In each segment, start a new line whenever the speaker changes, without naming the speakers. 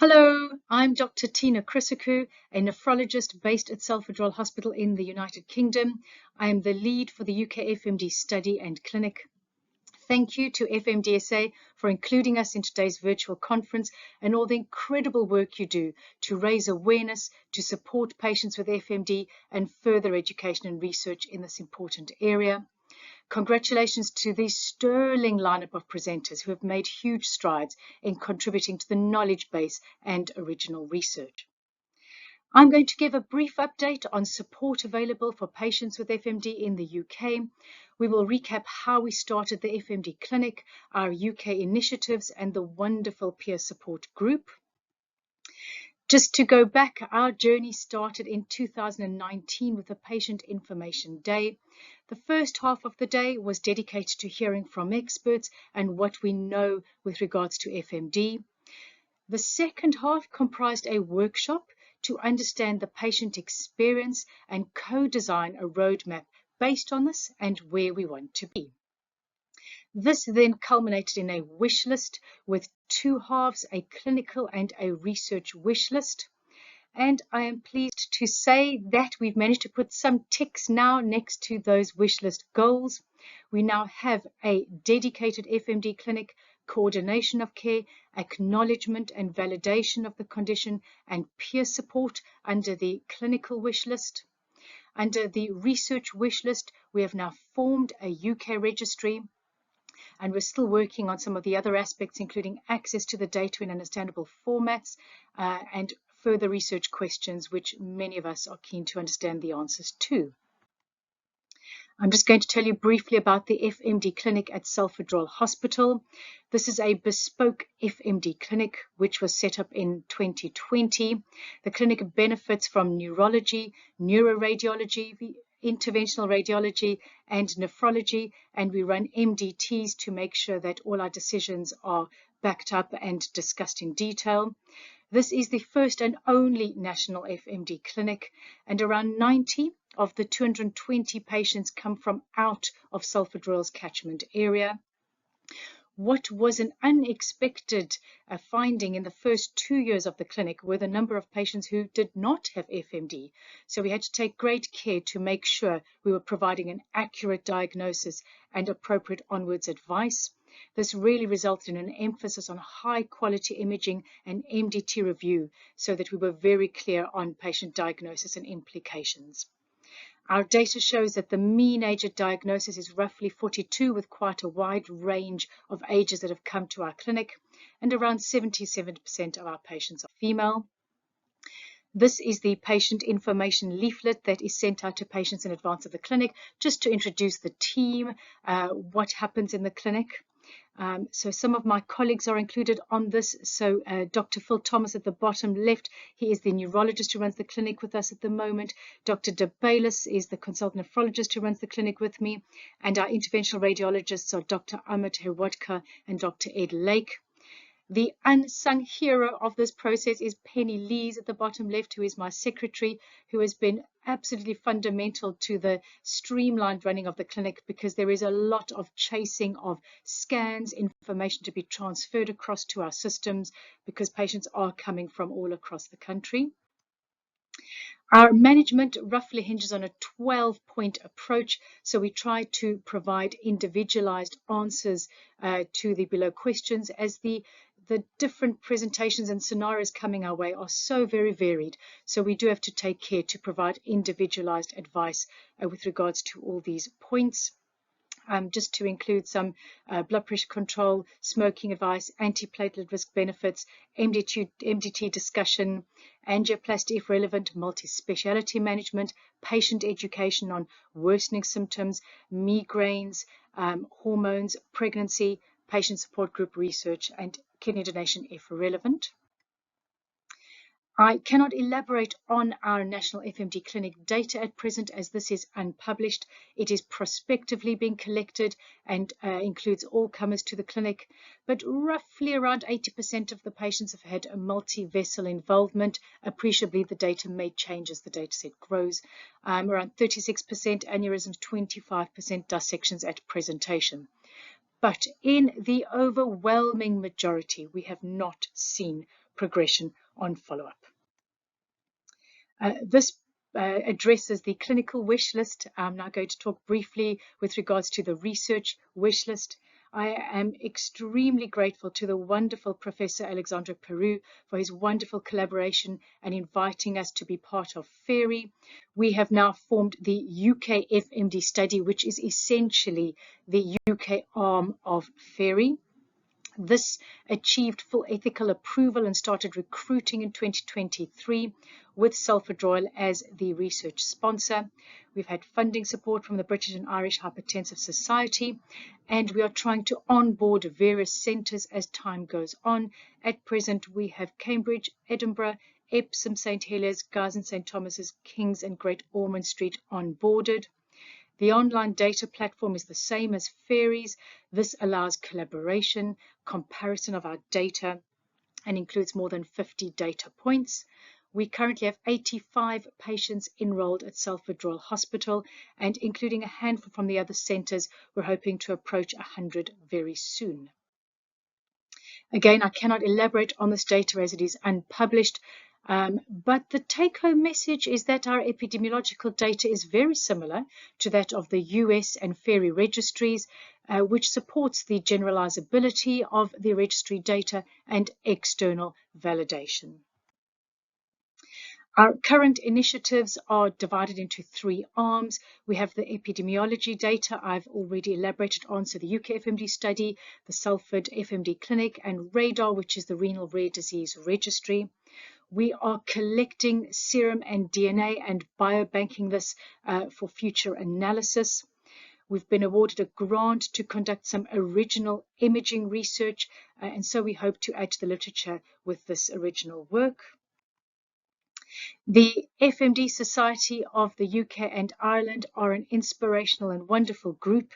Hello, I'm Dr. Tina Chrysochou, a nephrologist based at Salford Royal Hospital in the United Kingdom. I am the lead for the UK FMD study and clinic. Thank you to FMDSA for including us in today's virtual conference and all the incredible work you do to raise awareness, to support patients with FMD and further education and research in this important area. Congratulations to the sterling lineup of presenters who have made huge strides in contributing to the knowledge base and original research. I'm going to give a brief update on support available for patients with FMD in the UK. We will recap how we started the FMD clinic, our UK initiatives, and the wonderful peer support group. Just to go back, our journey started in 2019 with a Patient Information Day. The first half of the day was dedicated to hearing from experts and what we know with regards to FMD. The second half comprised a workshop to understand the patient experience and co-design a roadmap based on this and where we want to be. This then culminated in a wish list with two halves, a clinical and a research wish list. And I am pleased to say that we've managed to put some ticks now next to those wish list goals. We now have a dedicated FMD clinic, coordination of care, acknowledgement and validation of the condition, and peer support under the clinical wish list. Under the research wish list, we have now formed a UK registry, and we're still working on some of the other aspects, including access to the data in understandable formats and further research questions, which many of us are keen to understand the answers to. I'm just going to tell you briefly about the FMD clinic at Salford Royal Hospital. This is a bespoke FMD clinic which was set up in 2020. The clinic benefits from neurology, neuroradiology, interventional radiology and nephrology, and we run MDTs to make sure that all our decisions are backed up and discussed in detail. This is the first and only national FMD clinic, and around 90 of the 220 patients come from out of Salford Royal's catchment area. What was an unexpected finding in the first 2 years of the clinic were the number of patients who did not have FMD. So we had to take great care to make sure we were providing an accurate diagnosis and appropriate onwards advice. This really resulted in an emphasis on high quality imaging and MDT review so that we were very clear on patient diagnosis and implications. Our data shows that the mean age at diagnosis is roughly 42, with quite a wide range of ages that have come to our clinic, and around 77% of our patients are female. This is the patient information leaflet that is sent out to patients in advance of the clinic, just to introduce the team, what happens in the clinic. So some of my colleagues are included on this. So Dr. Phil Thomas at the bottom left, he is the neurologist who runs the clinic with us at the moment. Dr. De Bayless is the consultant nephrologist who runs the clinic with me. And our interventional radiologists are Dr. Amit Hirwadkar and Dr. Ed Lake. The unsung hero of this process is Penny Lees at the bottom left, who is my secretary, who has been absolutely fundamental to the streamlined running of the clinic, because there is a lot of chasing of scans, information to be transferred across to our systems, because patients are coming from all across the country. Our management roughly hinges on a 12-point approach, so we try to provide individualized answers to the below questions, as the different presentations and scenarios coming our way are so very varied. So we do have to take care to provide individualized advice with regards to all these points. Just to include some blood pressure control, smoking advice, antiplatelet risk benefits, MDT discussion, angioplasty if relevant, multi-speciality management, patient education on worsening symptoms, migraines, hormones, pregnancy, patient support group research, and kidney donation if relevant. I cannot elaborate on our national FMD clinic data at present, as this is unpublished. It is prospectively being collected and includes all comers to the clinic, but roughly around 80% of the patients have had a multi-vessel involvement. Appreciably, the data may change as the data set grows. Around 36% aneurysms, 25% dissections at presentation. but in the overwhelming majority, we have not seen progression on follow-up. This addresses the clinical wish list. I'm now going to talk briefly with regards to the research wish list. I am extremely grateful to the wonderful Professor Alexandre Peru for his wonderful collaboration and inviting us to be part of FAIRY. We have now formed the UK FMD study, which is essentially the UK arm of FAIRY. This achieved full ethical approval and started recruiting in 2023 with Salford Royal as the research sponsor. We've had funding support from the British and Irish Hypertensive Society, and we are trying to onboard various centres as time goes on. At present, we have Cambridge, Edinburgh, Epsom, St Heliers, Guy's and St Thomas's, King's and Great Ormond Street onboarded. The online data platform is the same as FAIRY's. This allows collaboration, comparison of our data, and includes more than 50 data points. We currently have 85 patients enrolled at Salford Royal Hospital, and including a handful from the other centres, we're hoping to approach 100 very soon. Again, I cannot elaborate on this data as it is unpublished, but the take-home message is that our epidemiological data is very similar to that of the US and FAIRY registries, which supports the generalizability of the registry data and external validation. Our current initiatives are divided into 3 arms. We have the epidemiology data I've already elaborated on, so the UK FMD study, the Salford FMD clinic, and RADAR, which is the renal rare disease registry. We are collecting serum and DNA and biobanking this for future analysis. We've been awarded a grant to conduct some original imaging research, and so we hope to add to the literature with this original work. The FMD Society of the UK and Ireland are an inspirational and wonderful group.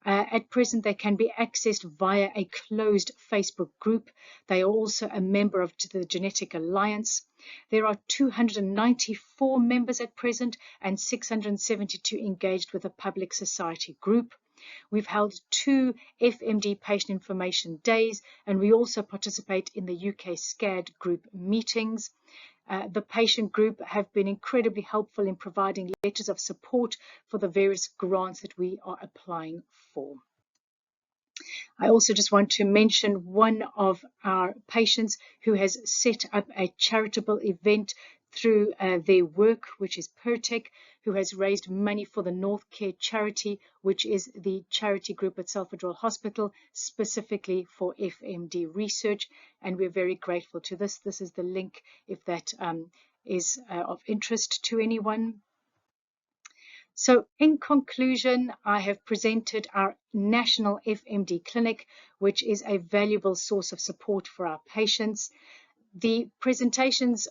At present, they can be accessed via a closed Facebook group. They are also a member of the Genetic Alliance. There are 294 members at present and 672 engaged with a public society group. We've held 2 FMD patient information days, and we also participate in the UK SCAD group meetings. The patient group have been incredibly helpful in providing letters of support for the various grants that we are applying for. I also just want to mention one of our patients who has set up a charitable event through their work, which is Pertec, who has raised money for the North Care charity, which is the charity group at Salford Royal Hospital, specifically for FMD research, and we're very grateful to this. This is the link if that is of interest to anyone. So in conclusion, I have presented our National FMD Clinic, which is a valuable source of support for our patients. The presentations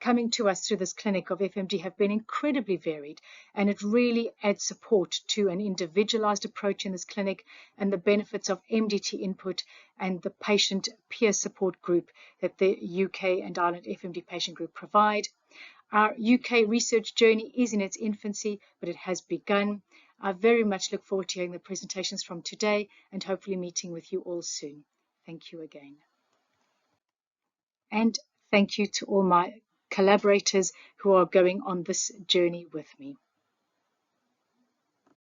coming to us through this clinic of FMD have been incredibly varied, and it really adds support to an individualized approach in this clinic and the benefits of MDT input and the patient peer support group that the UK and Ireland FMD patient group provide. Our UK research journey is in its infancy, but it has begun. I very much look forward to hearing the presentations from today and hopefully meeting with you all soon. Thank you again. And thank you to all my collaborators who are going on this journey with me.